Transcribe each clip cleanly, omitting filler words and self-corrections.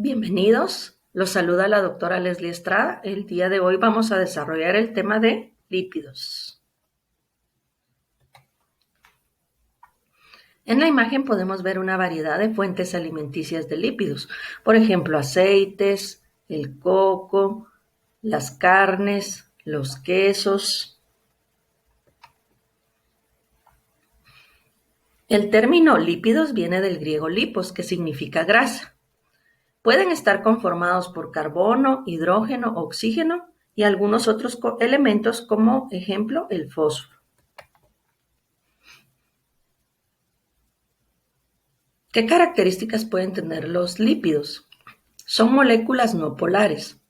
Bienvenidos, los saluda la doctora Leslie Estrada. El día de hoy vamos a desarrollar el tema de lípidos. En la imagen podemos ver una variedad de fuentes alimenticias de lípidos, por ejemplo, aceites, el coco, las carnes, los quesos. El término lípidos viene del griego lipos, que significa grasa. Pueden estar conformados por carbono, hidrógeno, oxígeno y algunos otros elementos como ejemplo el fósforo. ¿Qué características pueden tener los lípidos? Son moléculas no polares.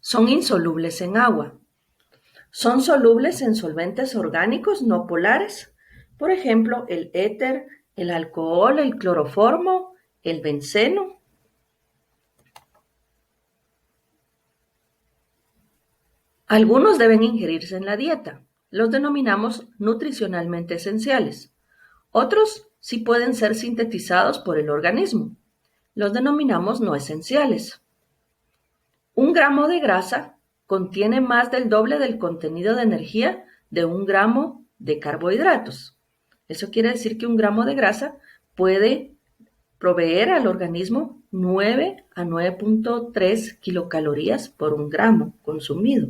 Son insolubles en agua. Son solubles en solventes orgánicos no polares, por ejemplo, el éter, el alcohol, el cloroformo, el benceno. Algunos deben ingerirse en la dieta. Los denominamos nutricionalmente esenciales. Otros sí pueden ser sintetizados por el organismo. Los denominamos no esenciales. 1 gramo de grasa contiene más del doble del contenido de energía de 1 gramo de carbohidratos. Eso quiere decir que 1 gramo de grasa puede proveer al organismo 9 a 9.3 kilocalorías por 1 gramo consumido.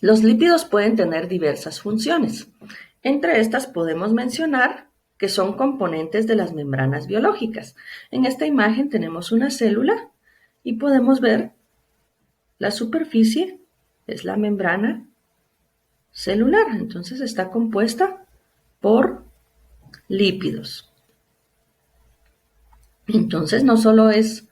Los lípidos pueden tener diversas funciones. Entre estas podemos mencionar que son componentes de las membranas biológicas. En esta imagen tenemos una célula y podemos ver la superficie, es la membrana celular. Entonces está compuesta por lípidos. Entonces no solo es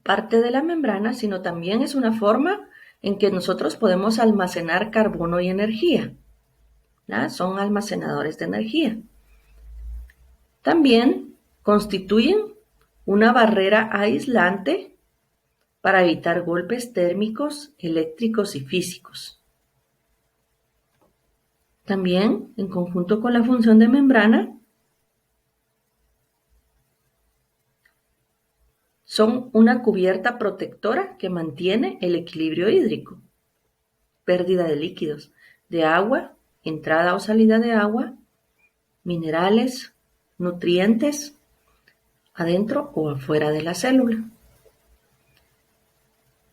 parte de la membrana, sino también es una forma en que nosotros podemos almacenar carbono y energía. ¿Ya? Son almacenadores de energía. También constituyen una barrera aislante para evitar golpes térmicos, eléctricos y físicos. También, en conjunto con la función de membrana, son una cubierta protectora que mantiene el equilibrio hídrico, pérdida de líquidos, de agua, entrada o salida de agua, minerales, nutrientes, adentro o afuera de la célula.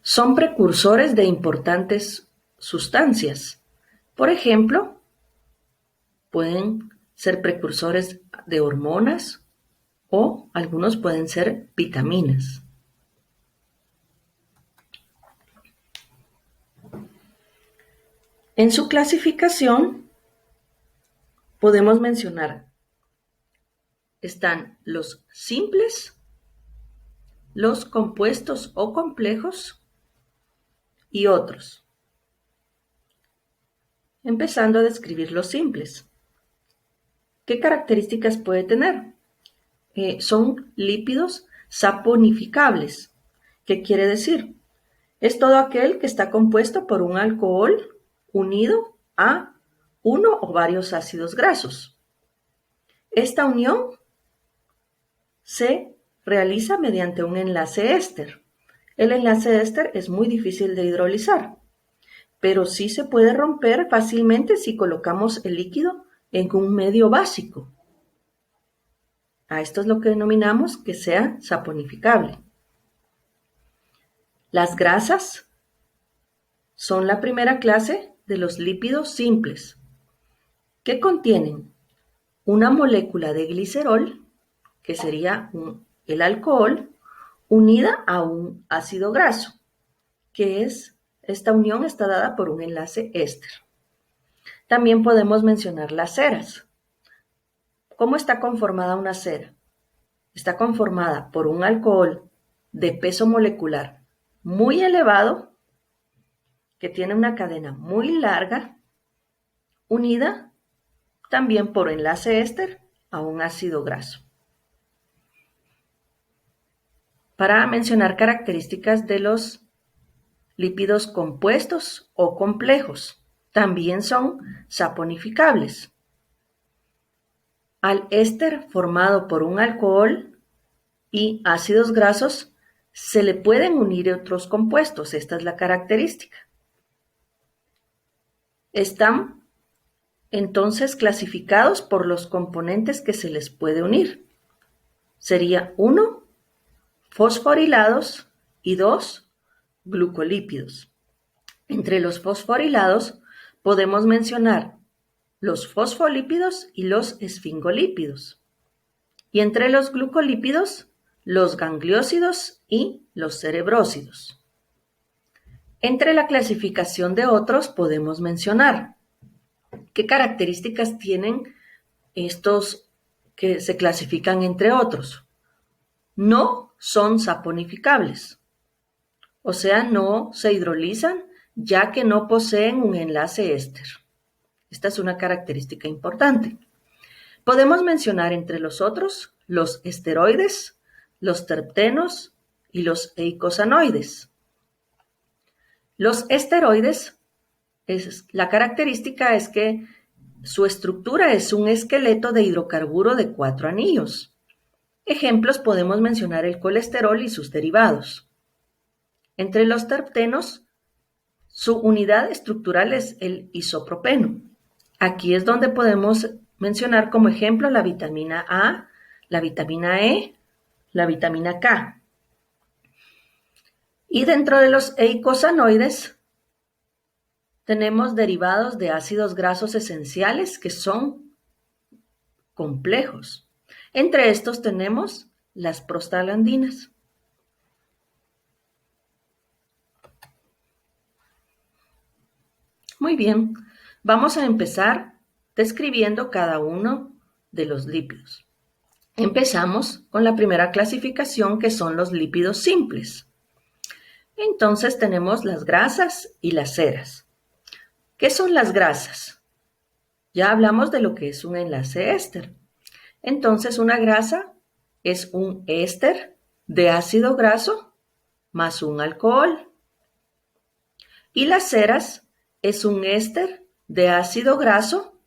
Son precursores de importantes sustancias. Por ejemplo, pueden ser precursores de hormonas o algunos pueden ser vitaminas. En su clasificación podemos mencionar, están los simples, los compuestos o complejos y otros. Empezando a describir los simples. ¿Qué características puede tener? Son lípidos saponificables. ¿Qué quiere decir? Es todo aquel que está compuesto por un alcohol unido a uno o varios ácidos grasos. Esta unión se realiza mediante un enlace éster. El enlace éster es muy difícil de hidrolizar, pero sí se puede romper fácilmente si colocamos el líquido en un medio básico. A esto es lo que denominamos que sea saponificable. Las grasas son la primera clase de los lípidos simples, que contienen una molécula de glicerol, que sería el alcohol, unida a un ácido graso, que es, esta unión está dada por un enlace éster. También podemos mencionar las ceras. ¿Cómo está conformada una cera? Está conformada por un alcohol de peso molecular muy elevado, que tiene una cadena muy larga, unida también por enlace éster a un ácido graso. Para mencionar características de los lípidos compuestos o complejos, también son saponificables. Al éster formado por un alcohol y ácidos grasos se le pueden unir otros compuestos. Esta es la característica. Están entonces clasificados por los componentes que se les puede unir. Sería 1, fosforilados y 2, glucolípidos. Entre los fosforilados podemos mencionar los fosfolípidos y los esfingolípidos. Y entre los glucolípidos, los gangliósidos y los cerebrósidos. Entre la clasificación de otros podemos mencionar qué características tienen estos que se clasifican entre otros. No son saponificables, o sea, no se hidrolizan ya que no poseen un enlace éster. Esta es una característica importante. Podemos mencionar entre los otros los esteroides, los terpenos y los eicosanoides. Los esteroides, la característica es que su estructura es un esqueleto de hidrocarburo de 4 anillos. Ejemplos podemos mencionar el colesterol y sus derivados. Entre los terpenos, su unidad estructural es el isopropeno. Aquí es donde podemos mencionar como ejemplo la vitamina A, la vitamina E, la vitamina K. Y dentro de los eicosanoides tenemos derivados de ácidos grasos esenciales que son complejos. Entre estos tenemos las prostaglandinas. Muy bien, vamos a empezar describiendo cada uno de los lípidos. Empezamos con la primera clasificación, que son los lípidos simples. Entonces tenemos las grasas y las ceras. ¿Qué son las grasas? Ya hablamos de lo que es un enlace éster. Entonces una grasa es un éster de ácido graso más un alcohol. Y las ceras es un éster de ácido graso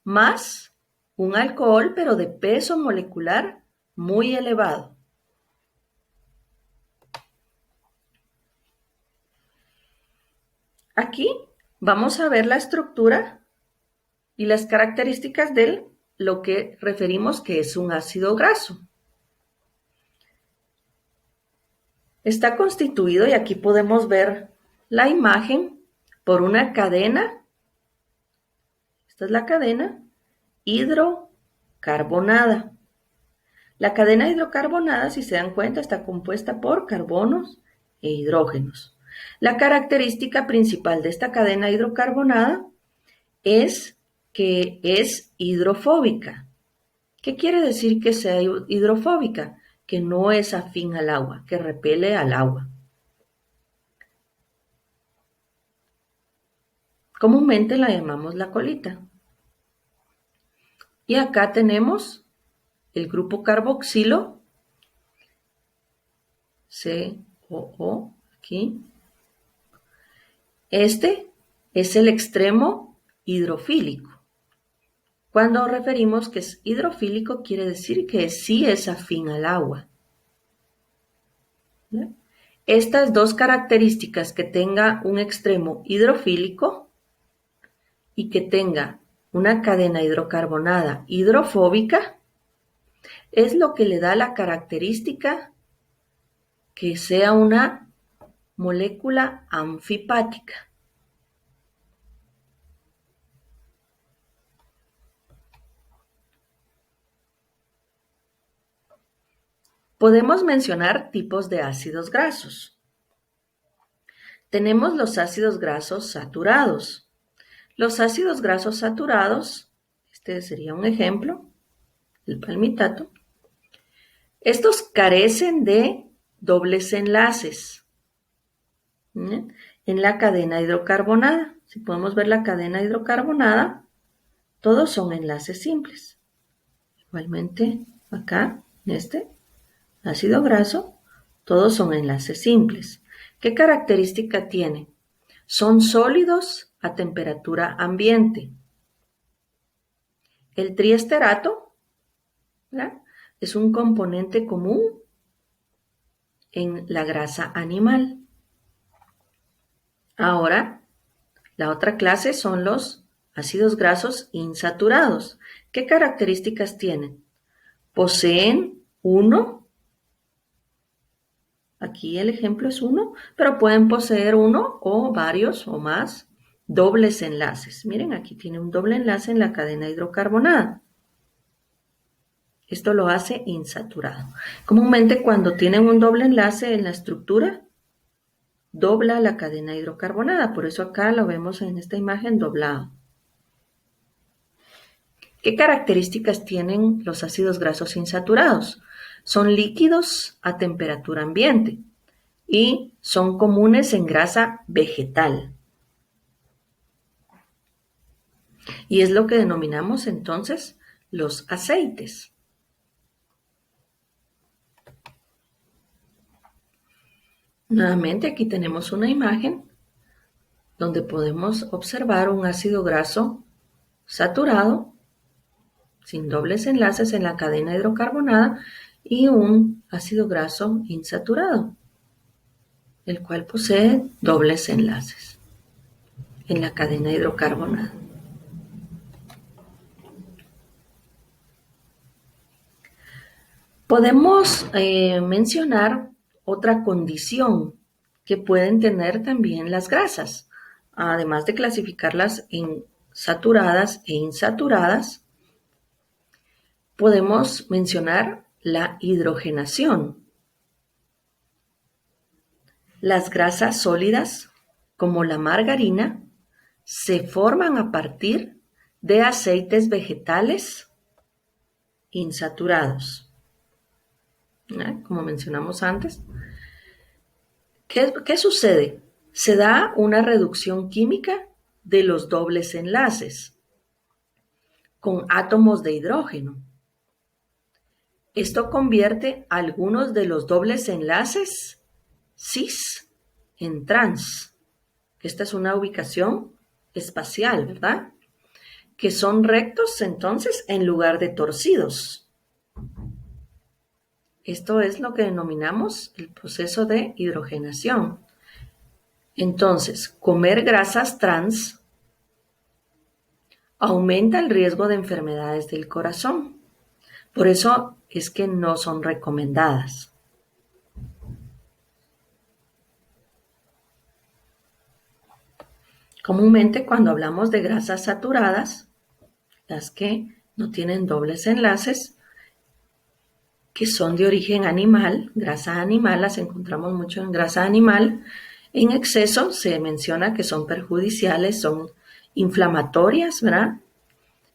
más un alcohol, pero de peso molecular muy elevado. Aquí vamos a ver la estructura y las características de lo que referimos que es un ácido graso. Está constituido, y aquí podemos ver la imagen, por una cadena. Esta es la cadena hidrocarbonada. La cadena hidrocarbonada, si se dan cuenta, está compuesta por carbonos e hidrógenos. La característica principal de esta cadena hidrocarbonada es que es hidrofóbica. ¿Qué quiere decir que sea hidrofóbica? Que no es afín al agua, que repele al agua. Comúnmente la llamamos la colita. Y acá tenemos el grupo carboxilo, COO, aquí. Este es el extremo hidrofílico. Cuando referimos que es hidrofílico, quiere decir que sí es afín al agua. Estas dos características, que tenga un extremo hidrofílico y que tenga una cadena hidrocarbonada hidrofóbica, es lo que le da la característica que sea una molécula anfipática. Podemos mencionar tipos de ácidos grasos. Tenemos los ácidos grasos saturados. Los ácidos grasos saturados, este sería un ejemplo, el palmitato. Estos carecen de dobles enlaces en la cadena hidrocarbonada. Si podemos ver la cadena hidrocarbonada, todos son enlaces simples. Igualmente acá, en este ácido graso, todos son enlaces simples. ¿Qué característica tiene? Son sólidos a temperatura ambiente. El triesterato ¿verdad? Es un componente común en la grasa animal. Ahora, la otra clase son los ácidos grasos insaturados. ¿Qué características tienen? Poseen uno, aquí el ejemplo es uno, pero pueden poseer uno o varios o más dobles enlaces. Miren, aquí tiene un doble enlace en la cadena hidrocarbonada. Esto lo hace insaturado. Comúnmente cuando tienen un doble enlace en la estructura, dobla la cadena hidrocarbonada. Por eso acá lo vemos en esta imagen doblado. ¿Qué características tienen los ácidos grasos insaturados? Son líquidos a temperatura ambiente y son comunes en grasa vegetal. Y es lo que denominamos entonces los aceites. Nuevamente aquí tenemos una imagen donde podemos observar un ácido graso saturado sin dobles enlaces en la cadena hidrocarbonada y un ácido graso insaturado, el cual posee dobles enlaces en la cadena hidrocarbonada. Podemos mencionar otra condición que pueden tener también las grasas, además de clasificarlas en saturadas e insaturadas. Podemos mencionar la hidrogenación. Las grasas sólidas, como la margarina, se forman a partir de aceites vegetales insaturados. Como mencionamos antes. ¿Qué sucede? Se da una reducción química de los dobles enlaces con átomos de hidrógeno. Esto convierte algunos de los dobles enlaces cis en trans. Esta es una ubicación espacial, ¿verdad? Que son rectos entonces en lugar de torcidos. Esto es lo que denominamos el proceso de hidrogenación. Entonces, comer grasas trans aumenta el riesgo de enfermedades del corazón. Por eso es que no son recomendadas. Comúnmente cuando hablamos de grasas saturadas, las que no tienen dobles enlaces, que son de origen animal, grasa animal, las encontramos mucho en grasa animal, en exceso se menciona que son perjudiciales, son inflamatorias, ¿verdad?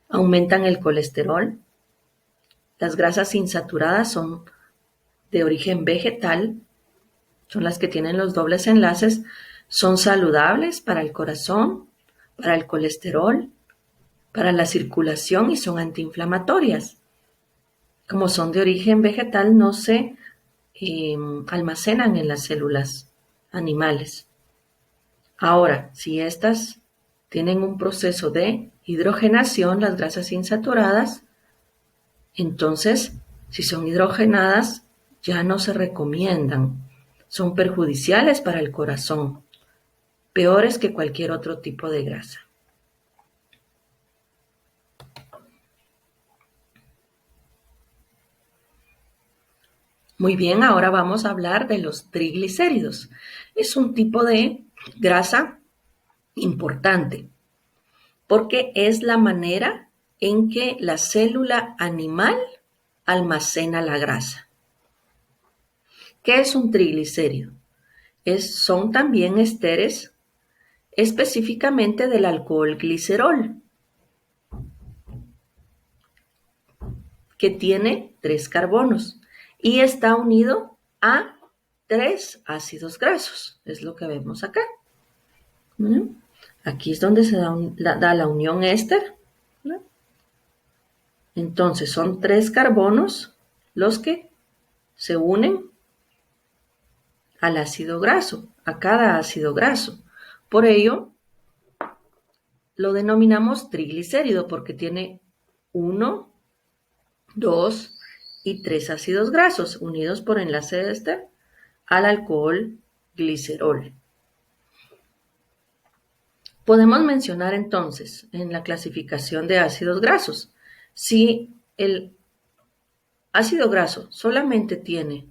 Aumentan el colesterol. Las grasas insaturadas son de origen vegetal, son las que tienen los dobles enlaces, son saludables para el corazón, para el colesterol, para la circulación y son antiinflamatorias. Como son de origen vegetal, no se almacenan en las células animales. Ahora, si estas tienen un proceso de hidrogenación, las grasas insaturadas, entonces, si son hidrogenadas, ya no se recomiendan. Son perjudiciales para el corazón, peores que cualquier otro tipo de grasa. Muy bien, ahora vamos a hablar de los triglicéridos. Es un tipo de grasa importante porque es la manera en que la célula animal almacena la grasa. ¿Qué es un triglicérido? Son también esteres específicamente del alcohol glicerol, que tiene 3 carbonos y está unido a 3 ácidos grasos. Es lo que vemos acá. Aquí es donde se da la unión éster. Entonces son 3 carbonos los que se unen al ácido graso, a cada ácido graso. Por ello, lo denominamos triglicérido porque tiene 1, 2 y 3 ácidos grasos unidos por enlace éster al alcohol glicerol. Podemos mencionar entonces en la clasificación de ácidos grasos, si el ácido graso solamente tiene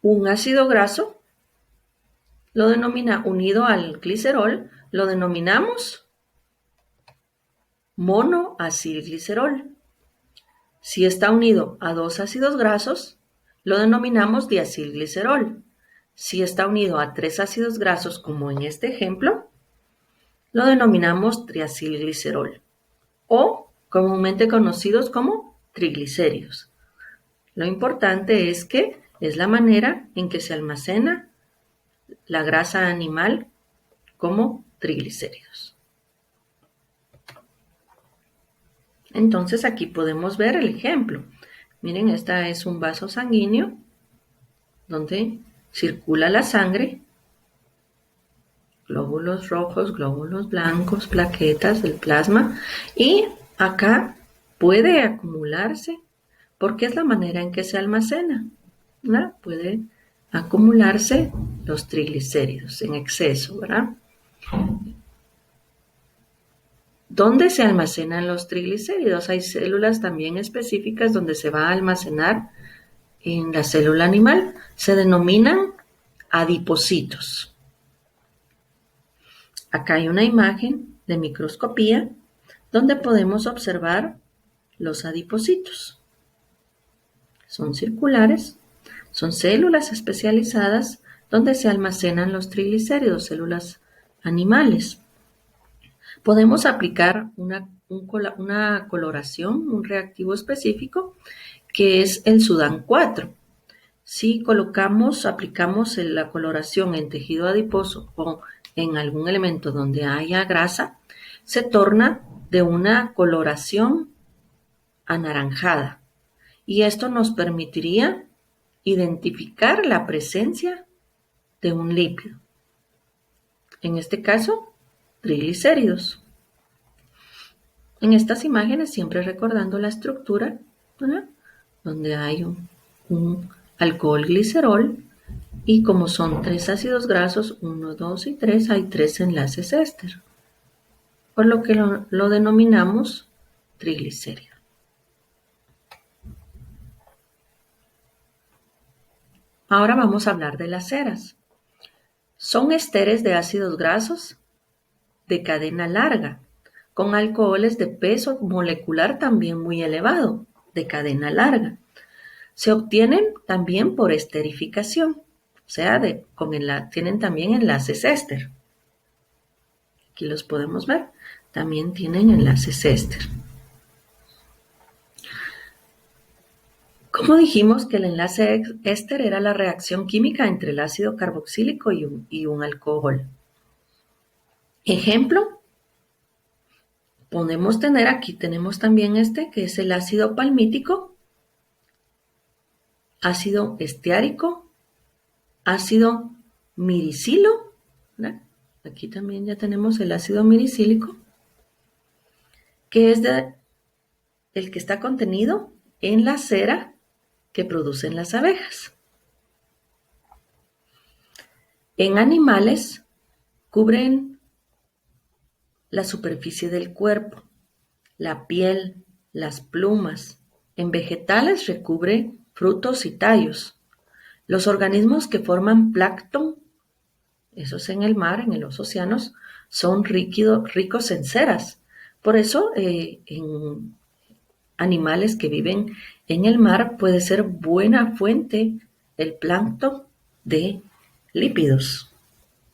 un ácido graso, lo denomina unido al glicerol, lo denominamos monoacilglicerol. Si está unido a 2 ácidos grasos, lo denominamos diacilglicerol. Si está unido a 3 ácidos grasos, como en este ejemplo, lo denominamos triacilglicerol o comúnmente conocidos como triglicéridos. Lo importante es que es la manera en que se almacena la grasa animal como triglicéridos. Entonces aquí podemos ver el ejemplo. Miren, este es un vaso sanguíneo donde circula la sangre, glóbulos rojos, glóbulos blancos, plaquetas del plasma, y acá puede acumularse porque es la manera en que se almacena, ¿verdad? Puede acumularse los triglicéridos en exceso, ¿verdad? ¿Dónde se almacenan los triglicéridos? Hay células también específicas donde se va a almacenar en la célula animal. Se denominan adipocitos. Acá hay una imagen de microscopía donde podemos observar los adipocitos. Son circulares, son células especializadas donde se almacenan los triglicéridos, células animales. Podemos aplicar una coloración, un reactivo específico, que es el Sudán 4. Si aplicamos la coloración en tejido adiposo o en algún elemento donde haya grasa, se torna de una coloración anaranjada. Y esto nos permitiría identificar la presencia de un lípido. En este caso, triglicéridos. En estas imágenes, siempre recordando la estructura, ¿verdad? Donde hay un alcohol glicerol y como son 3 ácidos grasos, 1, 2 y 3, hay 3 enlaces éster, por lo que lo denominamos triglicérido. Ahora vamos a hablar de las ceras. Son esteres de ácidos grasos de cadena larga, con alcoholes de peso molecular también muy elevado, de cadena larga. Se obtienen también por esterificación, o sea, tienen también enlaces éster. Aquí los podemos ver, también tienen enlaces éster. Como dijimos que el enlace éster era la reacción química entre el ácido carboxílico y un alcohol. Ejemplo, tenemos también que es el ácido palmítico, ácido esteárico, ácido miricilo, ¿verdad? Aquí también ya tenemos el ácido miricílico, que es el que está contenido en la cera que producen las abejas. En animales cubren la superficie del cuerpo, la piel, las plumas. En vegetales recubre frutos y tallos. Los organismos que forman plancton, esos en el mar, en los océanos, son ricos en ceras. Por eso, en animales que viven en el mar puede ser buena fuente el plancton de lípidos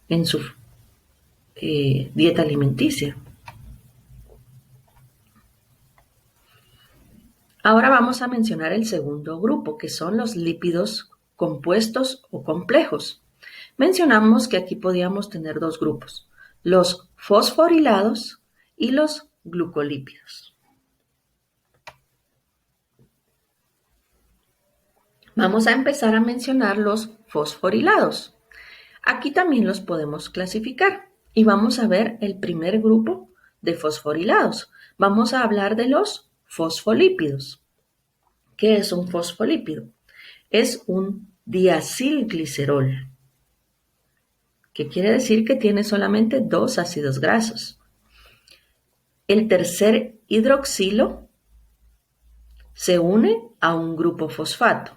en su dieta alimenticia. Ahora vamos a mencionar el segundo grupo, que son los lípidos compuestos o complejos. Mencionamos que aquí podíamos tener dos grupos, los fosforilados y los glucolípidos. Vamos a empezar a mencionar los fosforilados. Aquí también los podemos clasificar y vamos a ver el primer grupo de fosforilados. Vamos a hablar de los fosfolípidos. ¿Qué es un fosfolípido? Es un diacilglicerol, que quiere decir que tiene solamente 2 ácidos grasos. El tercer hidroxilo se une a un grupo fosfato.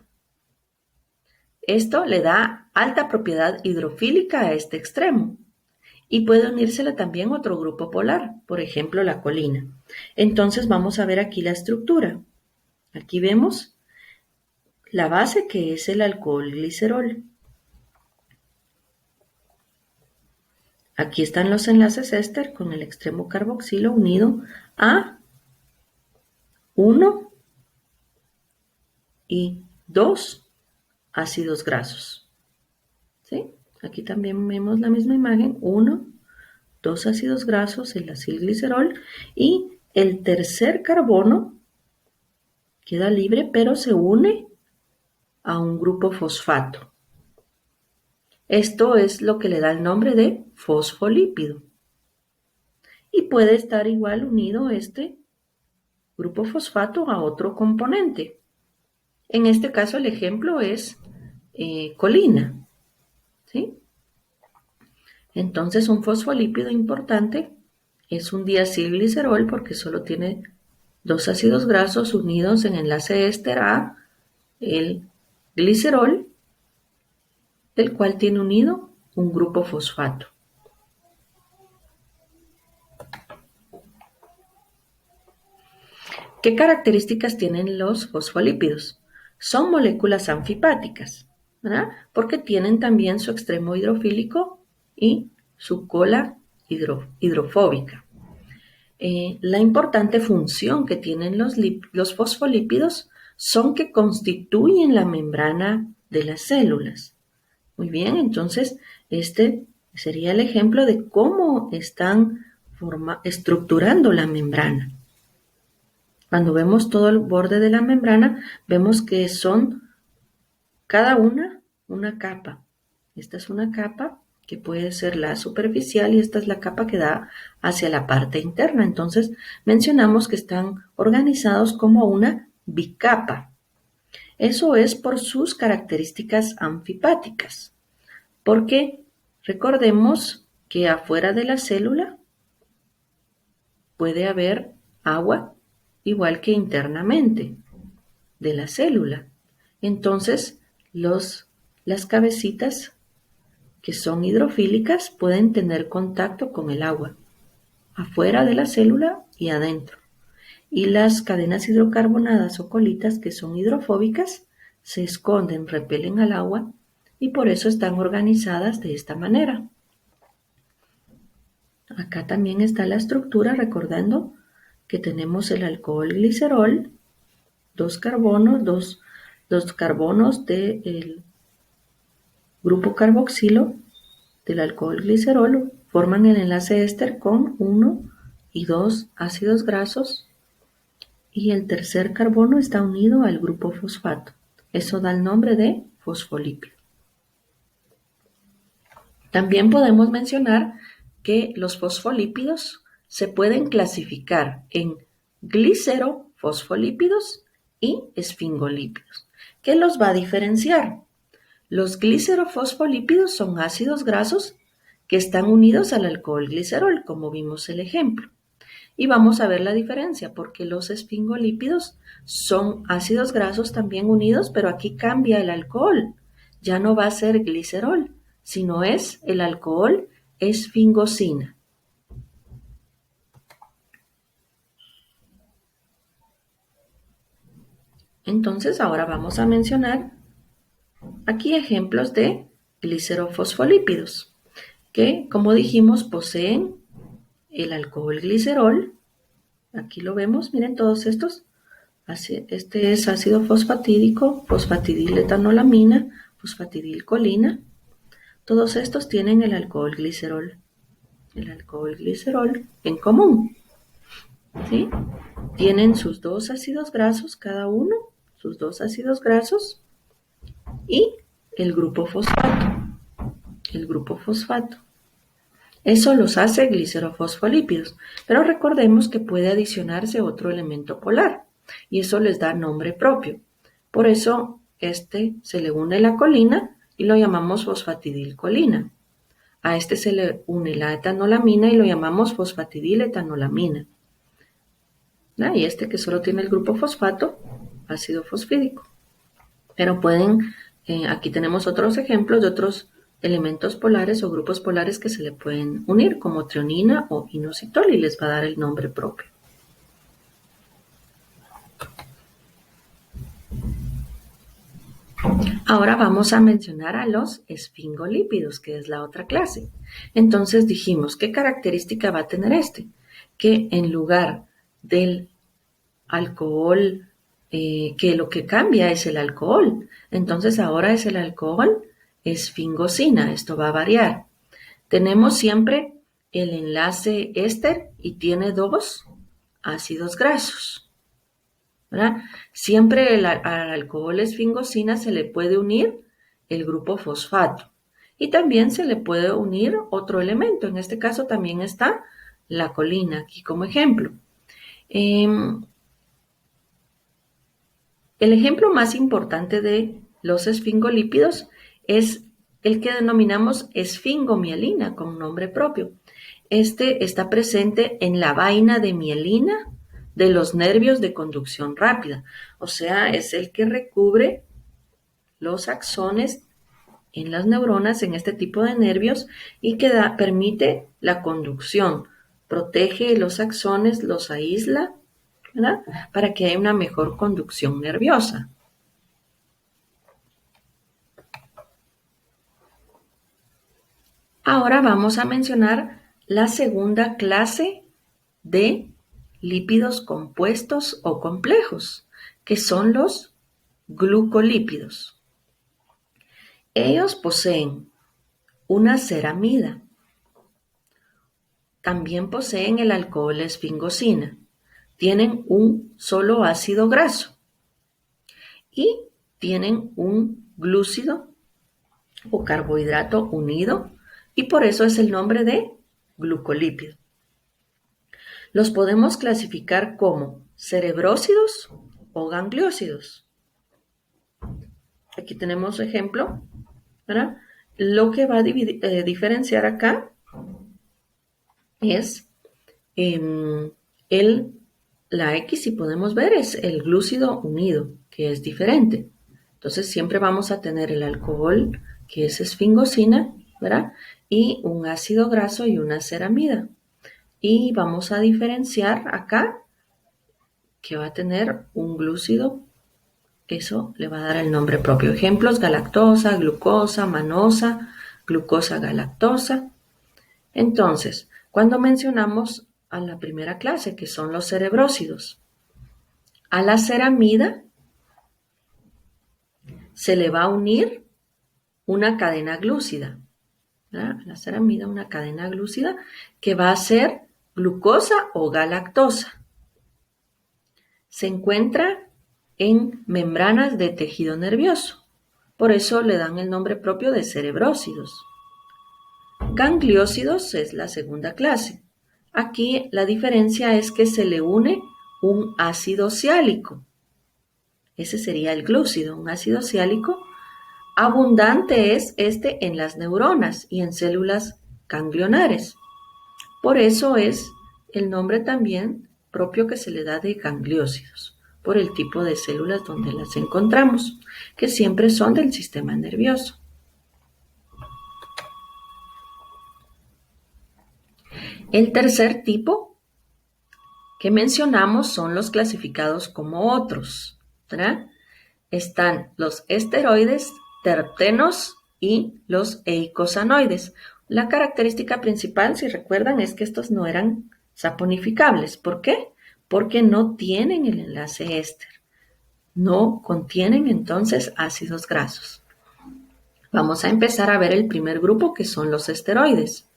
Esto le da alta propiedad hidrofílica a este extremo y puede unírsele también otro grupo polar, por ejemplo la colina. Entonces vamos a ver aquí la estructura. Aquí vemos la base, que es el alcohol glicerol. Aquí están los enlaces éster con el extremo carboxilo unido a 1 y 2 ácidos grasos. ¿Sí? Aquí también vemos la misma imagen, 1, 2 ácidos grasos, el acilglicerol, y el tercer carbono queda libre, pero se une a un grupo fosfato. Esto es lo que le da el nombre de fosfolípido. Y puede estar igual unido este grupo fosfato a otro componente. En este caso el ejemplo es colina. ¿Sí? Entonces un fosfolípido importante es un diacilglicerol porque solo tiene 2 ácidos grasos unidos en enlace éster a el glicerol, el cual tiene unido un grupo fosfato. ¿Qué características tienen los fosfolípidos? Son moléculas anfipáticas, ¿verdad? Porque tienen también su extremo hidrofílico y su cola hidrofóbica. La importante función que tienen los fosfolípidos son que constituyen la membrana de las células. Muy bien, entonces este sería el ejemplo de cómo están estructurando la membrana. Cuando vemos todo el borde de la membrana, vemos que son cada una capa. Esta es una capa que puede ser la superficial y esta es la capa que da hacia la parte interna. Entonces, mencionamos que están organizados como una bicapa. Eso es por sus características anfipáticas, porque recordemos que afuera de la célula puede haber agua, igual que internamente de la célula. Entonces, las cabecitas que son hidrofílicas pueden tener contacto con el agua, afuera de la célula y adentro. Y las cadenas hidrocarbonadas o colitas que son hidrofóbicas se esconden, repelen al agua y por eso están organizadas de esta manera. Acá también está la estructura, recordando que tenemos el alcohol glicerol, 2 carbonos, dos carbonos del grupo carboxilo del alcohol glicerol forman el enlace éster con 1 y 2 ácidos grasos y el tercer carbono está unido al grupo fosfato. Eso da el nombre de fosfolípido. También podemos mencionar que los fosfolípidos se pueden clasificar en glicerofosfolípidos y esfingolípidos. ¿Qué los va a diferenciar? Los glicerofosfolípidos son ácidos grasos que están unidos al alcohol glicerol, como vimos el ejemplo. Y vamos a ver la diferencia, porque los esfingolípidos son ácidos grasos también unidos, pero aquí cambia el alcohol. Ya no va a ser glicerol, sino es el alcohol esfingosina. Entonces ahora vamos a mencionar aquí ejemplos de glicerofosfolípidos, que como dijimos poseen el alcohol glicerol. Aquí lo vemos, miren todos estos. Este es ácido fosfatídico, fosfatidiletanolamina, fosfatidilcolina. Todos estos tienen el alcohol glicerol en común. ¿Sí? Tienen sus 2 ácidos grasos cada uno, sus 2 ácidos grasos y el grupo fosfato. Eso los hace glicerofosfolípidos, pero recordemos que puede adicionarse otro elemento polar y eso les da nombre propio. Por eso se le une la colina y lo llamamos fosfatidilcolina. A este se le une la etanolamina y lo llamamos fosfatidiletanolamina. Y que solo tiene el grupo fosfato, ácido fosfídico. Pero aquí tenemos otros ejemplos de otros elementos polares o grupos polares que se le pueden unir, como trionina o inositol, y les va a dar el nombre propio. Ahora vamos a mencionar a los esfingolípidos, que es la otra clase. Entonces dijimos, ¿qué característica va a tener este? Que en lugar del alcohol, que lo que cambia es el alcohol. Entonces ahora es el alcohol esfingosina. Esto va a variar. Tenemos siempre el enlace éster y tiene 2 ácidos grasos. ¿Verdad? Siempre al alcohol esfingosina se le puede unir el grupo fosfato y también se le puede unir otro elemento. En este caso también está la colina, aquí como ejemplo. El ejemplo más importante de los esfingolípidos es el que denominamos esfingomielina con nombre propio. Este está presente en la vaina de mielina de los nervios de conducción rápida. O sea, es el que recubre los axones en las neuronas, en este tipo de nervios, y que permite la conducción. Protege los axones, los aísla, ¿verdad? Para que haya una mejor conducción nerviosa. Ahora vamos a mencionar la segunda clase de lípidos compuestos o complejos, que son los glucolípidos. Ellos poseen una ceramida. También poseen el alcohol esfingosina. Tienen un solo ácido graso y tienen un glúcido o carbohidrato unido y por eso es el nombre de glucolípido. Los podemos clasificar como cerebrósidos o gangliósidos. Aquí tenemos ejemplo, ¿verdad? Lo que va a diferenciar acá es la X, si podemos ver, es el glúcido unido, que es diferente. Entonces siempre vamos a tener el alcohol, que es esfingosina, ¿verdad? Y un ácido graso y una ceramida. Y vamos a diferenciar acá que va a tener un glúcido, eso le va a dar el nombre propio. Ejemplos: galactosa, glucosa, manosa, glucosa galactosa. Entonces, cuando mencionamos a la primera clase, que son los cerebrósidos, a la ceramida se le va a unir una cadena glúcida. ¿Verdad? A la ceramida una cadena glúcida que va a ser glucosa o galactosa. Se encuentra en membranas de tejido nervioso. Por eso le dan el nombre propio de cerebrósidos. Gangliósidos es la segunda clase. Aquí la diferencia es que se le une un ácido siálico. Ese sería el glúcido, un ácido siálico. Abundante es este en las neuronas y en células ganglionares. Por eso es el nombre también propio que se le da de gangliósidos, por el tipo de células donde las encontramos, que siempre son del sistema nervioso. El tercer tipo que mencionamos son los clasificados como otros, ¿verdad? Están los esteroides, terpenos y los eicosanoides. La característica principal, si recuerdan, es que estos no eran saponificables. ¿Por qué? Porque no tienen el enlace éster. No contienen entonces ácidos grasos. Vamos a empezar a ver el primer grupo, que son los esteroides.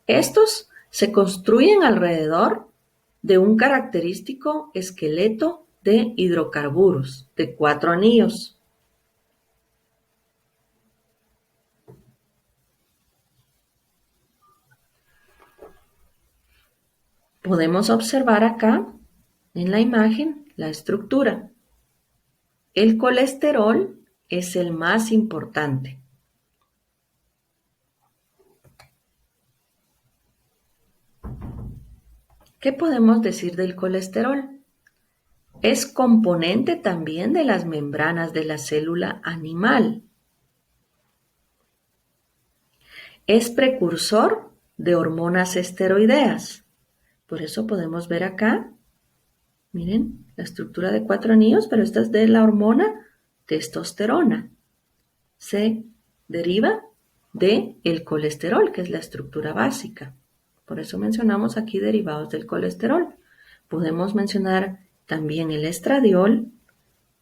Estos se construyen alrededor de un característico esqueleto de hidrocarburos de 4 anillos. Podemos observar acá en la imagen la estructura. El colesterol es el más importante. ¿Qué podemos decir del colesterol? Es componente también de las membranas de la célula animal. Es precursor de hormonas esteroideas. Por eso podemos ver acá, miren, la estructura de 4 anillos, pero esta es de la hormona testosterona. Se deriva del colesterol, que es la estructura básica. Por eso mencionamos aquí derivados del colesterol. Podemos mencionar también el estradiol,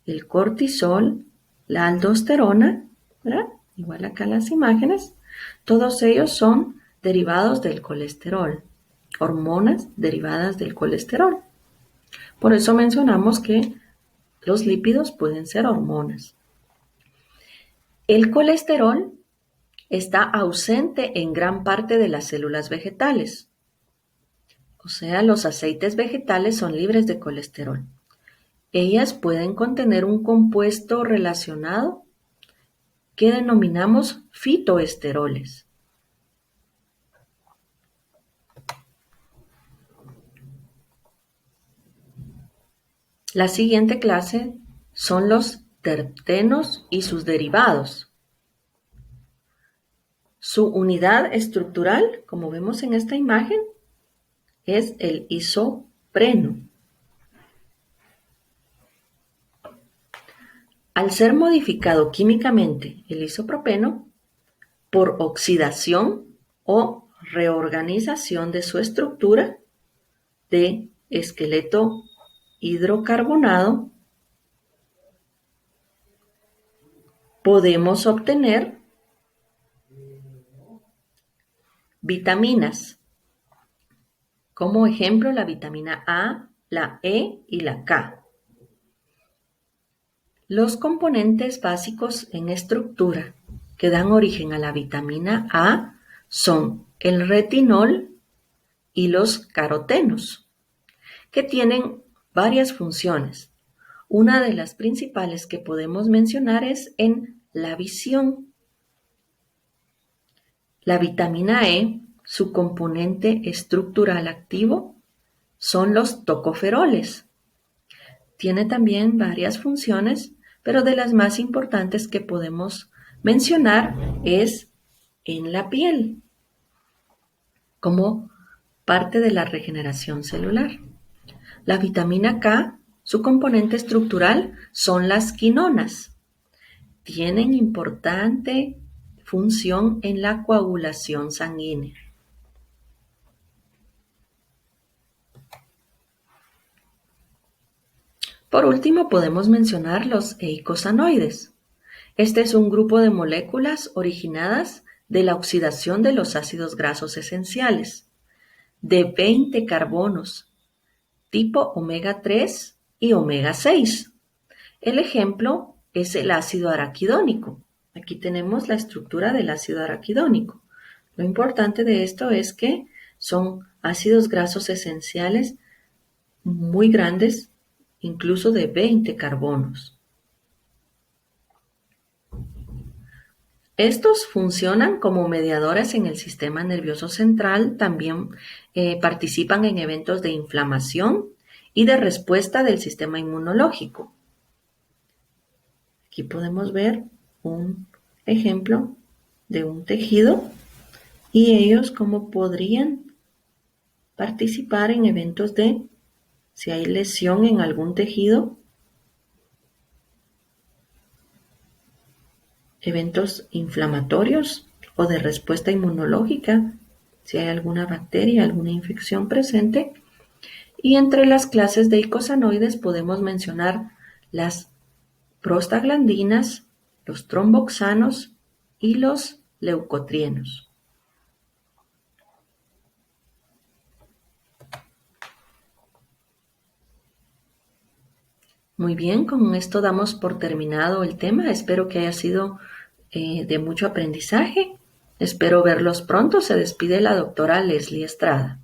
el cortisol, la aldosterona, ¿verdad? Igual acá las imágenes. Todos ellos son derivados del colesterol, hormonas derivadas del colesterol. Por eso mencionamos que los lípidos pueden ser hormonas. El colesterol está ausente en gran parte de las células vegetales. O sea, los aceites vegetales son libres de colesterol. Ellas pueden contener un compuesto relacionado que denominamos fitoesteroles. La siguiente clase son los terpenos y sus derivados. Su unidad estructural, como vemos en esta imagen, es el isopreno. Al ser modificado químicamente el isopropeno por oxidación o reorganización de su estructura de esqueleto hidrocarbonado, podemos obtener vitaminas. Como ejemplo, la vitamina A, la E y la K. Los componentes básicos en estructura que dan origen a la vitamina A son el retinol y los carotenos, que tienen varias funciones. Una de las principales que podemos mencionar es en la visión. La vitamina E, su componente estructural activo, son los tocoferoles. Tiene también varias funciones, pero de las más importantes que podemos mencionar es en la piel, como parte de la regeneración celular. La vitamina K, su componente estructural son las quinonas. Tienen importante función en la coagulación sanguínea. Por último, podemos mencionar los eicosanoides. Este es un grupo de moléculas originadas de la oxidación de los ácidos grasos esenciales, de 20 carbonos, tipo omega 3 y omega 6. El ejemplo es el ácido araquidónico. Aquí tenemos la estructura del ácido araquidónico. Lo importante de esto es que son ácidos grasos esenciales muy grandes, incluso de 20 carbonos. Estos funcionan como mediadores en el sistema nervioso central, también participan en eventos de inflamación y de respuesta del sistema inmunológico. Aquí podemos ver un ejemplo de un tejido y ellos cómo podrían participar en eventos de, si hay lesión en algún tejido, eventos inflamatorios o de respuesta inmunológica, si hay alguna bacteria, alguna infección presente. Y entre las clases de eicosanoides podemos mencionar las prostaglandinas, los tromboxanos y los leucotrienos. Muy bien, con esto damos por terminado el tema. Espero que haya sido de mucho aprendizaje. Espero verlos pronto. Se despide la doctora Leslie Estrada.